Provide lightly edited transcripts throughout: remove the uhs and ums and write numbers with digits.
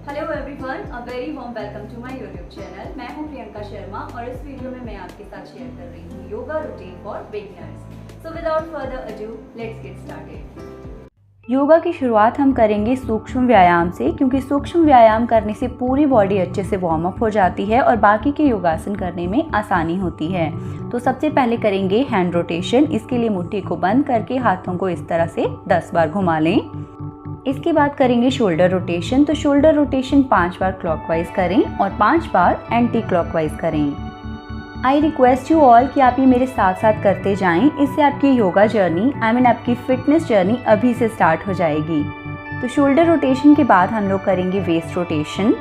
Hello everyone, a very warm welcome to my YouTube channel. मैं हूं प्रियंका शर्मा और इस वीडियो में मैं आपके साथ शेयर कर रही हूं yoga routine for beginners. So without further ado let's get started. Yoga की शुरुआत हम करेंगे सूक्ष्म व्यायाम से, क्योंकि सूक्ष्म व्यायाम करने से पूरी बॉडी अच्छे से वार्म अप हो जाती है और बाकी के योगासन करने में आसानी होती है। तो सबसे पहले करेंगे हैंड रोटेशन। इसके लिए मुट्ठी को बंद करके हाथों को इस तरह से 10 बार घुमा लें। इसके बाद करेंगे शोल्डर रोटेशन। तो शोल्डर रोटेशन 5 बार क्लॉकवाइज करें और 5 बार एंटी क्लॉकवाइज करें। आई रिक्वेस्ट यू ऑल कि आप ये मेरे साथ साथ करते जाएं। इससे आपकी योगा जर्नी आपकी फिटनेस जर्नी अभी से स्टार्ट हो जाएगी। तो शोल्डर रोटेशन के बाद हम लोग करेंगे वेस्ट रोटेशन।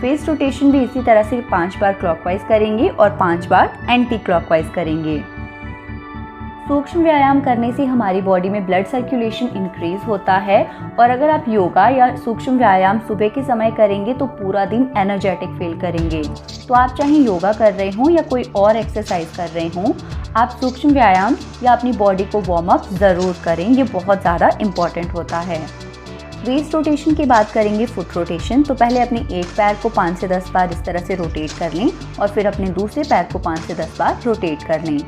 वेस्ट रोटेशन भी इसी तरह से 5 बार क्लॉकवाइज करेंगे और 5 बार एंटी क्लॉकवाइज करेंगे। सूक्ष्म व्यायाम करने से हमारी बॉडी में ब्लड सर्कुलेशन इंक्रीज होता है और अगर आप योगा या सूक्ष्म व्यायाम सुबह के समय करेंगे तो पूरा दिन एनर्जेटिक फील करेंगे। तो आप चाहे योगा कर रहे हों या कोई और एक्सरसाइज कर रहे हों, आप सूक्ष्म व्यायाम या अपनी बॉडी को वार्म अप ज़रूर करें। ये बहुत ज़्यादा इम्पॉर्टेंट होता है। वेस्ट रोटेशन के बाद करेंगे फुट रोटेशन। तो पहले अपने एक पैर को 5 से 10 बार इस तरह से रोटेट कर लें और फिर अपने दूसरे पैर को 5 से 10 बार रोटेट कर लें।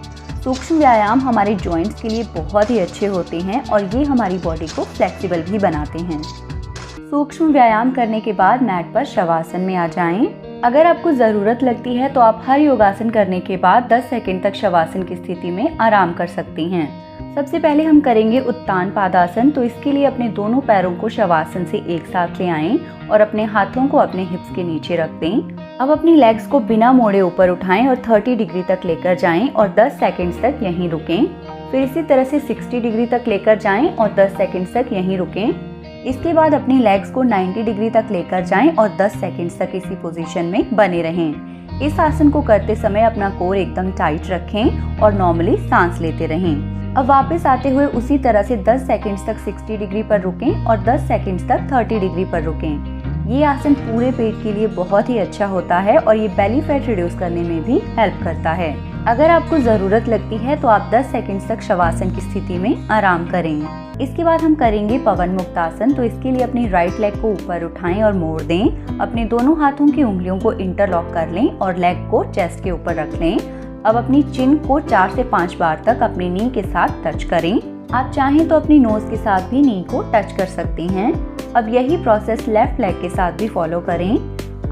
सूक्ष्म व्यायाम हमारे जॉइंट्स के लिए बहुत ही अच्छे होते हैं और ये हमारी बॉडी को फ्लेक्सिबल भी बनाते हैं। सूक्ष्म व्यायाम करने के बाद मैट पर शवासन में आ जाएं। अगर आपको ज़रूरत लगती है तो आप हर योगासन करने के बाद 10 सेकंड तक शवासन की स्थिति में आराम कर सकती हैं। सबसे पहले हम करेंगे उत्तान पादासन। तो इसके लिए अपने दोनों पैरों को शवासन से एक साथ ले आएं और अपने हाथों को अपने हिप्स के नीचे रख दें। अब अपनी लेग्स को बिना मोड़े ऊपर उठाएं और 30 डिग्री तक लेकर जाएं और 10 सेकंड्स तक यहीं रुकें। फिर इसी तरह से 60 डिग्री तक लेकर जाएं और 10 सेकंड्स तक यहीं रुकें। इसके बाद अपनी लेग्स को 90 डिग्री तक लेकर जाएं और 10 सेकंड्स तक इसी पोजीशन में बने रहें। इस आसन को करते समय अपना कोर एकदम टाइट रखें और नॉर्मली सांस लेते रहें। अब वापस आते हुए उसी तरह से 10 सेकंड्स तक 60 डिग्री पर रुकें और 10 सेकंड्स तक 30 डिग्री पर रुकें। ये आसन पूरे पेट के लिए बहुत ही अच्छा होता है और ये बेली फैट रिड्यूस करने में भी हेल्प करता है। अगर आपको ज़रूरत लगती है तो आप 10 सेकंड्स तक शवासन की स्थिति में आराम करें। इसके बाद हम करेंगे पवन मुक्तासन। तो इसके लिए अपनी राइट लेग को ऊपर उठाएं और मोड़ दें। अपने दोनों हाथों की उंगलियों को इंटरलॉक कर लें और लेग को चेस्ट के ऊपर रख लें। अब अपनी चिन को 4 से 5 बार तक अपनी नी के साथ टच करें। आप चाहें तो अपनी नोज के साथ भी नी को टच कर सकती हैं। अब यही प्रोसेस लेफ्ट लेग के साथ भी फॉलो करें।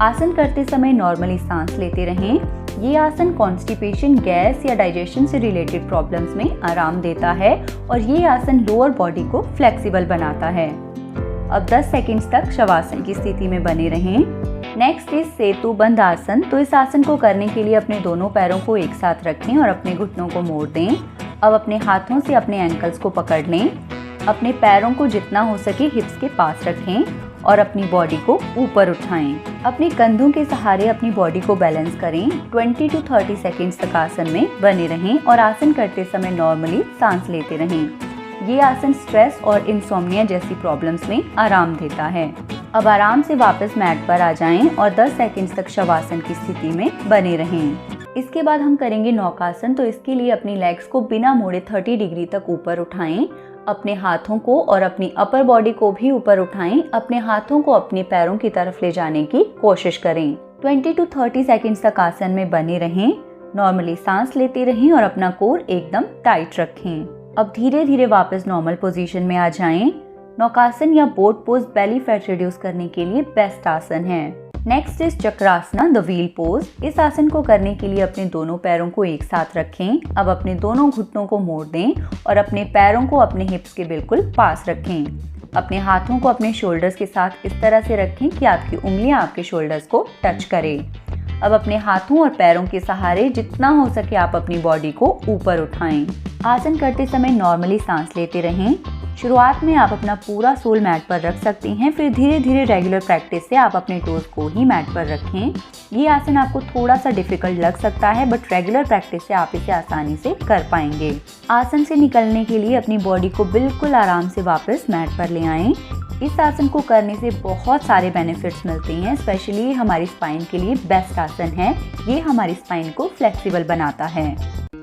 आसन करते समय नॉर्मली सांस लेते रहें। ये आसन कॉन्स्टिपेशन, गैस या डाइजेशन से रिलेटेड प्रॉब्लम्स में आराम देता है और ये आसन लोअर बॉडी को फ्लेक्सिबल बनाता है। अब 10 सेकंड्स तक शवासन की स्थिति में बने रहें। नेक्स्ट इज सेतु बंध आसन। तो इस आसन को करने के लिए अपने दोनों पैरों को एक साथ रखें और अपने घुटनों को मोड़ दें। अब अपने हाथों से अपने एंकल्स को पकड़ लें। अपने पैरों को जितना हो सके हिप्स के पास रखें और अपनी बॉडी को ऊपर उठाएं। अपने कंधों के सहारे अपनी बॉडी को बैलेंस करें। 20 to 30 सेकंड्स तक आसन में बने रहें और आसन करते समय नॉर्मली सांस लेते रहें। ये आसन स्ट्रेस और इंसोम्निया जैसी प्रॉब्लम्स में आराम देता है। अब आराम से वापस मैट पर आ जाएं और 10 सेकंड्स तक शवासन की स्थिति में बने रहें। इसके बाद हम करेंगे नौकासन। तो इसके लिए अपनी लेग्स को बिना मोड़े 30 डिग्री तक ऊपर उठाएं। अपने हाथों को और अपनी अपर बॉडी को भी ऊपर उठाएं। अपने हाथों को अपने पैरों की तरफ ले जाने की कोशिश करें। 20 to 30 सेकंड्स तक आसन में बने रहें। नॉर्मली सांस लेते रहें और अपना कोर एकदम टाइट रखें। अब धीरे धीरे वापस नॉर्मल पोजीशन में आ जाएं। नौकासन या boat pose belly fat reduce करने के लिए बेस्ट आसन है। Next is Chakrasana, the wheel pose. इस आसन को करने के लिए अपने दोनों पैरों को एक साथ रखें। अब अपने दोनों घुटनों को मोड़ दें और अपने पैरों को अपने हिप्स के बिल्कुल पास रखें। अपने हाथों को अपने शोल्डर्स के साथ इस तरह से रखें कि आपकी उंगलियां आपके शोल्डर्स को टच करें। अब अपने हाथों और पैरों के सहारे जितना हो सके आप अपनी बॉडी को ऊपर उठाएं। आसन करते समय नॉर्मली सांस लेते रहें। शुरुआत में आप अपना पूरा सोल मैट पर रख सकती हैं, फिर धीरे धीरे रेगुलर प्रैक्टिस से आप अपने टोज को ही मैट पर रखें। ये आसन आपको थोड़ा सा डिफिकल्ट लग सकता है बट रेगुलर प्रैक्टिस से आप इसे आसानी से कर पाएंगे। आसन से निकलने के लिए अपनी बॉडी को बिल्कुल आराम से वापस मैट पर ले आएं। इस आसन को करने से बहुत सारे बेनिफिट्स मिलते हैं। स्पेशली हमारी स्पाइन के लिए बेस्ट आसन है। ये हमारी स्पाइन को फ्लेक्सिबल बनाता है।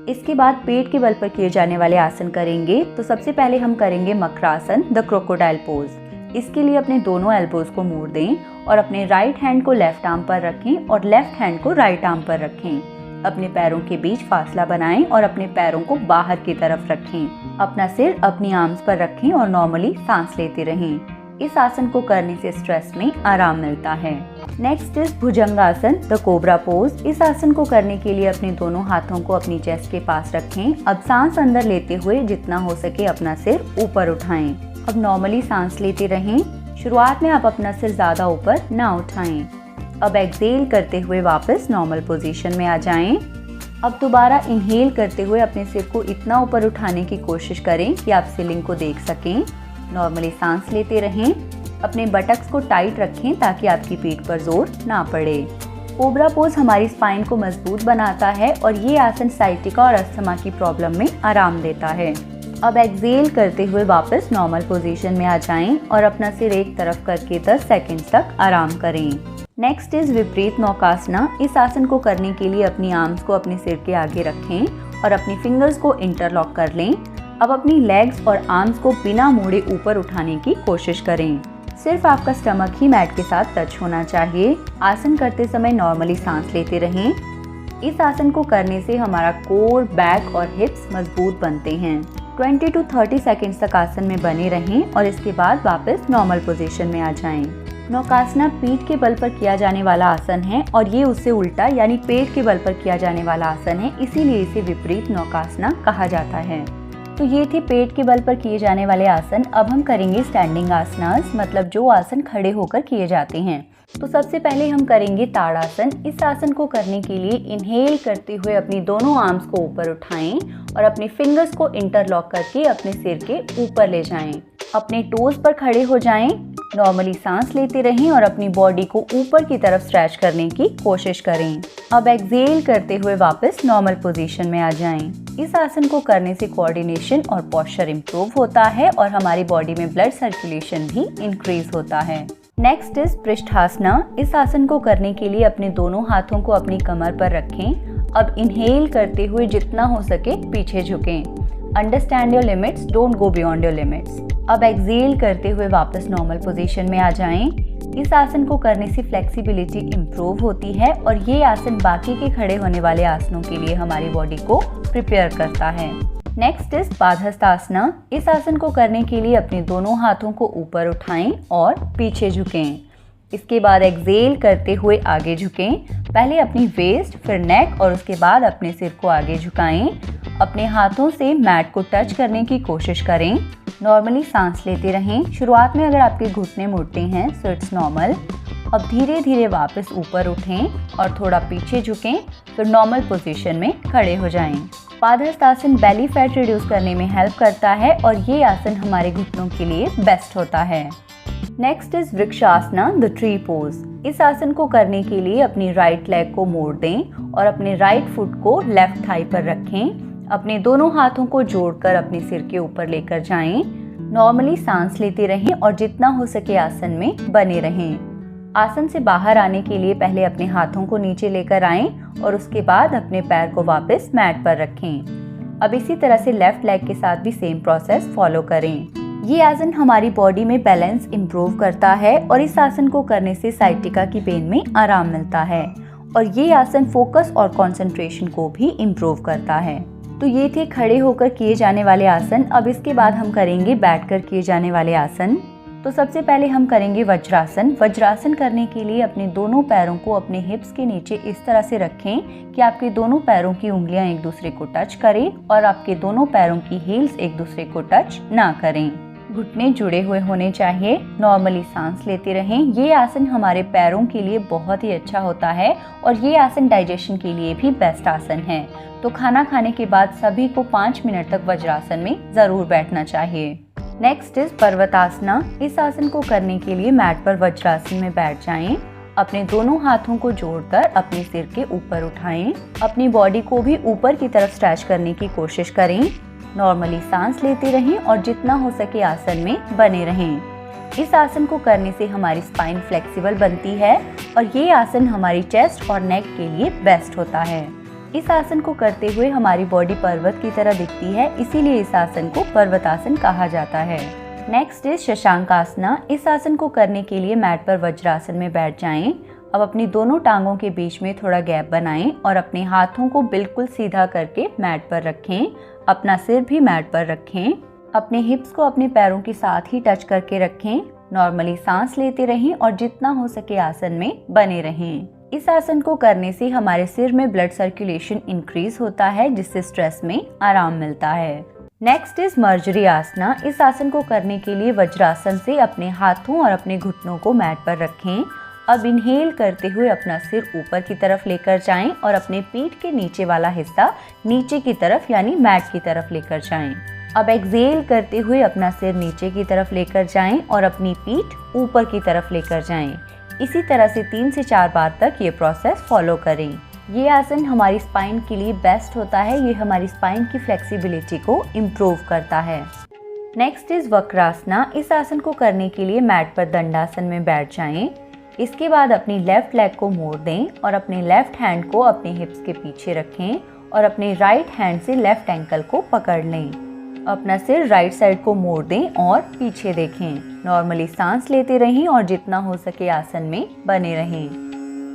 इसके बाद पेट के बल पर किए जाने वाले आसन करेंगे। तो सबसे पहले हम करेंगे मकरासन, द क्रोकोडाइल पोज। इसके लिए अपने दोनों एल्बोज को मोड़ दें और अपने राइट हैंड को लेफ्ट आर्म पर रखें और लेफ्ट हैंड को राइट आर्म पर रखें। अपने पैरों के बीच फासला बनाएं और अपने पैरों को बाहर की तरफ रखें। अपना सिर अपनी आर्म्स पर रखें और नॉर्मली सांस लेते रहें। इस आसन को करने से स्ट्रेस में आराम मिलता है। Next is bhujangasana, the cobra pose. इस आसन को करने के लिए अपने दोनों हाथों को अपनी चेस्ट के पास रखें। अब सांस अंदर लेते हुए जितना हो सके अपना सिर ऊपर उठाएं। अब नॉर्मली सांस लेते रहें। शुरुआत में आप अपना सिर ज्यादा ऊपर ना उठाएं। अब एक्सहेल करते हुए वापस नॉर्मल पोजीशन में आ जाएं। अब दोबारा इनहेल करते हुए अपने सिर को इतना ऊपर उठाने की कोशिश करें कि आप सीलिंग को देख सकें। नॉर्मली सांस लेते रहें। अपने बटक्स को टाइट रखें ताकि आपकी पीठ पर जोर ना पड़े। कोबरा पोज हमारी स्पाइन को मजबूत बनाता है और ये आसन साइटिका और अस्थमा की प्रॉब्लम में आराम देता है। अब एक्सहेल करते हुए वापस नॉर्मल पोजीशन में आ जाएं और अपना सिर एक तरफ करके 10 सेकंड्स तक आराम करें। नेक्स्ट इज विपरीत नौकासना। इस आसन को करने के लिए अपनी आर्म्स को अपने सिर के आगे रखें और अपनी फिंगर्स को इंटरलॉक कर लें। अब अपनी लेग्स और आर्म्स को बिना मोड़े ऊपर उठाने की कोशिश करें। सिर्फ आपका स्टमक ही मैट के साथ टच होना चाहिए। आसन करते समय नॉर्मली सांस लेते रहें। इस आसन को करने से हमारा कोर, बैक और हिप्स मजबूत बनते हैं। 20 to 30 सेकंड्स तक आसन में बने रहें और इसके बाद वापस नॉर्मल पोजीशन में आ जाएं। नौकासना पीठ के बल पर किया जाने वाला आसन है और ये उससे उल्टा यानी पेट के बल पर किया जाने वाला आसन है, इसीलिए इसे विपरीत नौकासना कहा जाता है। तो ये थे पेट के बल पर किए जाने वाले आसन। अब हम करेंगे स्टैंडिंग आसनास, मतलब जो आसन खड़े होकर किए जाते हैं। तो सबसे पहले हम करेंगे ताड़ासन। इस आसन को करने के लिए इनहेल करते हुए अपनी दोनों आर्म्स को ऊपर उठाएं और अपने फिंगर्स को इंटरलॉक करके अपने सिर के ऊपर ले जाएं। अपने टोज पर खड़े हो जाएं। नॉर्मली सांस लेते रहें और अपनी बॉडी को ऊपर की तरफ स्ट्रेच करने की कोशिश करें। अब एक्सहेल करते हुए वापस नॉर्मल पोजीशन में आ जाएं। इस आसन को करने से कोऑर्डिनेशन और पोस्चर इंप्रूव होता है और हमारी बॉडी में ब्लड सर्कुलेशन भी इंक्रीज होता है। Next is Prishthasana. इस आसन को करने के लिए अपने दोनों हाथों को अपनी कमर पर रखें। अब इनहेल करते हुए जितना हो सके पीछे झुकें। Understand your limits, don't go beyond your limits. अब एक्सहेल करते हुए वापस नॉर्मल पोजीशन में आ जाएं। इस आसन को करने से फ्लेक्सिबिलिटी इंप्रूव होती है और ये आसन बाकी के खड़े होने वाले आसनों के लिए हमारी बॉडी को प्रिपेयर करता है। Next is Badhastasana. इस आसन को करने के लिए अपने दोनों हाथों को ऊपर उठाएं और पीछे झुकें। इसके बाद एक्सहेल करते हुए आगे झुकें। पहले अपनी वेस्ट, फिर नेक और उसके बाद अपने सिर को आगे झुकाएं। अपने हाथों से मैट को टच करने की कोशिश करें। नॉर्मली सांस लेते रहें। शुरुआत में अगर आपके घुटने मुड़ते हैं सो इट्स नॉर्मल। अब धीरे धीरे वापस ऊपर उठें और थोड़ा पीछे झुकें, फिर नॉर्मल पोजीशन में खड़े हो जाएं। पादहस्तासन बेली फैट रिड्यूस करने में हेल्प करता है और ये आसन हमारे घुटनों के लिए बेस्ट होता है। Next is vrikshasana, the tree pose. इस आसन को करने के लिए अपनी राइट लेग को मोड़ दें और अपने राइट फुट को लेफ्ट थाई पर रखें। अपने दोनों हाथों को जोड़कर अपने सिर के ऊपर लेकर जाएं। नॉर्मली सांस लेते रहें और जितना हो सके आसन में बने रहें। आसन से बाहर आने के लिए पहले अपने हाथों को नीचे लेकर आएं और उसके बाद अपने पैर को वापस मैट पर रखें। अब इसी तरह से लेफ्ट लेग के साथ भी सेम प्रोसेस फॉलो करें। ये आसन हमारी बॉडी में बैलेंस इंप्रूव करता है और इस आसन को करने से साइटिका की पेन में आराम मिलता है और ये आसन फोकस और कंसंट्रेशन को भी इंप्रूव करता है। तो ये थे खड़े होकर किए जाने वाले आसन। अब इसके बाद हम करेंगे बैठकर किए जाने वाले आसन। तो सबसे पहले हम करेंगे वज्रासन। वज्रासन करने के लिए अपने दोनों पैरों को अपने हिप्स के नीचे इस तरह से रखें कि आपके दोनों पैरों की उंगलियां एक दूसरे को टच करें और आपके दोनों पैरों की हील्स एक दूसरे को टच ना करें। घुटने जुड़े हुए होने चाहिए। नॉर्मली सांस लेते रहें। ये आसन हमारे पैरों के लिए बहुत ही अच्छा होता है और ये आसन डाइजेशन के लिए भी बेस्ट आसन है। तो खाना खाने के बाद सभी को 5 मिनट तक वज्रासन में जरूर बैठना चाहिए। Next is Parvatasana. इस आसन को करने के लिए मैट पर वज्रासन में बैठ जाएं। अपने दोनों हाथों को जोड़कर अपने सिर के ऊपर उठाएं। अपनी बॉडी को भी ऊपर की तरफ स्ट्रेच करने की कोशिश करें। नॉर्मली सांस लेते रहें और जितना हो सके आसन में बने रहें। इस आसन को करने से हमारी स्पाइन फ्लेक्सिबल बनती है और ये आसन हमारी चेस्ट और नेक के लिए बेस्ट होता है। इस आसन को करते हुए हमारी बॉडी पर्वत की तरह दिखती है, इसीलिए इस आसन को पर्वतासन कहा जाता है। Next is Shashankasana. इस आसन को करने के लिए मैट पर वज्रासन में बैठ जाएं। अब अपनी दोनों टांगों के बीच में थोड़ा गैप बनाएं और अपने हाथों को बिल्कुल सीधा करके मैट पर रखें। अपना सिर भी मैट पर रखें। अपने हिप्स को अपने पैरों के साथ ही टच करके रखें। नॉर्मली सांस लेते रहें और जितना हो सके आसन में बने रहें। इस आसन को करने से हमारे सिर में ब्लड सर्कुलेशन इंक्रीज होता है, जिससे स्ट्रेस में आराम मिलता है। नेक्स्ट इज मर्जरी आसना। इस आसन को करने के लिए वज्रासन से अपने हाथों और अपने घुटनों को मैट पर रखें। अब इनहेल करते हुए अपना सिर ऊपर की तरफ लेकर जाएं और अपने पीठ के नीचे वाला हिस्सा नीचे की तरफ यानी मैट की तरफ लेकर जाएं। अब एक्सहेल करते हुए अपना सिर नीचे की तरफ लेकर जाएं और अपनी पीठ ऊपर की तरफ लेकर जाएं। इसी तरह से 3 से 4 बार तक ये प्रोसेस फॉलो करें। ये आसन हमारी स्पाइन के लिए बेस्ट होता है। ये हमारी स्पाइन की फ्लेक्सिबिलिटी को इम्प्रूव करता है। Next is Vakrasana. इस आसन को करने के लिए मैट पर दंडासन में बैठ जाएं। इसके बाद अपनी लेफ्ट लेग को मोड़ दें और अपने लेफ्ट हैंड को अपने हिप्स के पीछे रखें और अपने राइट हैंड से लेफ्ट एंकल को पकड़ लें। अपना सिर राइट साइड को मोड़ दें और पीछे देखें। नॉर्मली सांस लेते रहें और जितना हो सके आसन में बने रहें।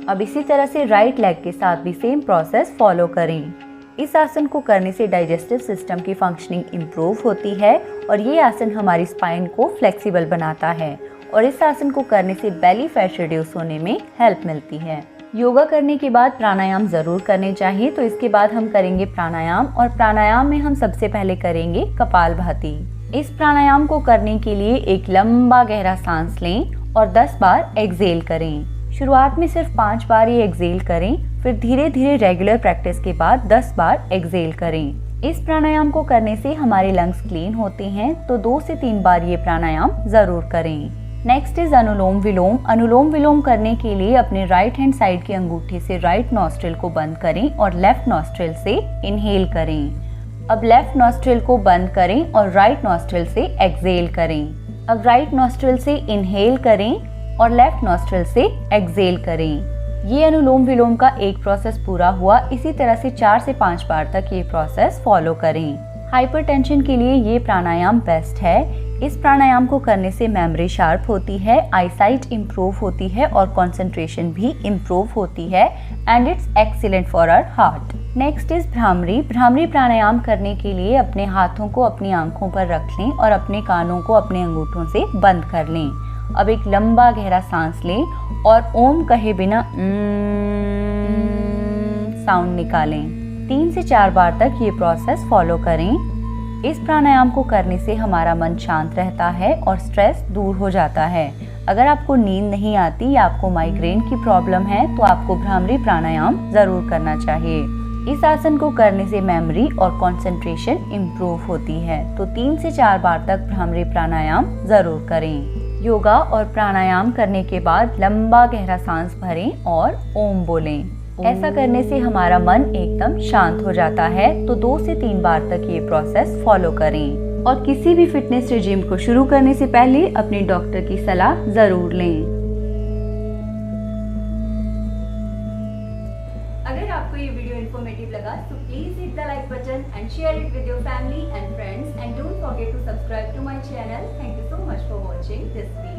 अब इसी तरह से राइट लेग के साथ भी सेम प्रोसेस फॉलो करें। इस आसन को करने से डाइजेस्टिव सिस्टम की फंक्शनिंग इम्प्रूव होती है और ये आसन हमारी स्पाइन को फ्लेक्सिबल बनाता है और इस आसन को करने से बेली फैट रिड्यूस होने में हेल्प मिलती है। योगा करने के बाद प्राणायाम जरूर करने चाहिए, तो इसके बाद हम करेंगे प्राणायाम और प्राणायाम में हम सबसे पहले करेंगे कपालभाति। इस प्राणायाम को करने के लिए एक लंबा गहरा सांस लें और 10 बार एक्सहेल करें। शुरुआत में सिर्फ 5 बार ये एक्सहेल करें, फिर धीरे धीरे रेगुलर प्रैक्टिस के बाद 10 बार एक्सहेल करें। इस प्राणायाम को करने से हमारे लंग्स क्लीन होते हैं, तो 2 से 3 बार ये प्राणायाम जरूर करें। नेक्स्ट इज अनुलोम विलोम। अनुलोम विलोम करने के लिए अपने राइट हैंड साइड के अंगूठे से राइट नॉस्ट्रिल को बंद करें और लेफ्ट नॉस्ट्रिल से इनहेल करें। अब लेफ्ट नॉस्ट्रिल को बंद करें और राइट नॉस्ट्रिल से एक्सहेल करें। अब राइट नॉस्ट्रिल से इनहेल करें और लेफ्ट नॉस्ट्रिल से एक्सहेल करें। ये अनुलोम विलोम का एक प्रोसेस पूरा हुआ। इसी तरह से 4 से 5 बार तक ये प्रोसेस फॉलो करें। हाइपरटेंशन के लिए ये प्राणायाम बेस्ट है। इस प्राणायाम को करने से मेमोरी शार्प होती है, आईसाइट इम्प्रूव होती है और कंसंट्रेशन भी इम्प्रूव होती है and it's excellent for our heart. Next is Bhramari. Bhramari pranayama करने के लिए अपने हाथों को अपनी आंखों पर रख लें और अपने कानों को अपने अंगूठों से बंद कर लें। अब एक लंबा गहरा सांस लें और ओम कहे बिना साउंड निकालें। 3 से 4 बार तक ये प्रोसेस फॉलो करें। इस प्राणायाम को करने से हमारा मन शांत रहता है और स्ट्रेस दूर हो जाता है। अगर आपको नींद नहीं आती या आपको माइग्रेन की प्रॉब्लम है तो आपको भ्रामरी प्राणायाम जरूर करना चाहिए। इस आसन को करने से मेमोरी और कंसंट्रेशन इम्प्रूव होती है, तो 3 से 4 बार तक भ्रामरी प्राणायाम जरूर करें। योगा और प्राणायाम करने के बाद लंबा गहरा सांस भरें और ओम बोलें। ऐसा करने से हमारा मन एकदम शांत हो जाता है, तो 2 से 3 बार तक ये प्रोसेस फॉलो करें। और किसी भी फिटनेस रिजीम को शुरू करने से पहले अपने डॉक्टर की सलाह जरूर लें। अगर आपको ये वीडियो इन्फॉर्मेटिव लगा तो please hit the like button and share it with your family and friends and don't forget to subscribe to my channel. Thank you so much for watching this video.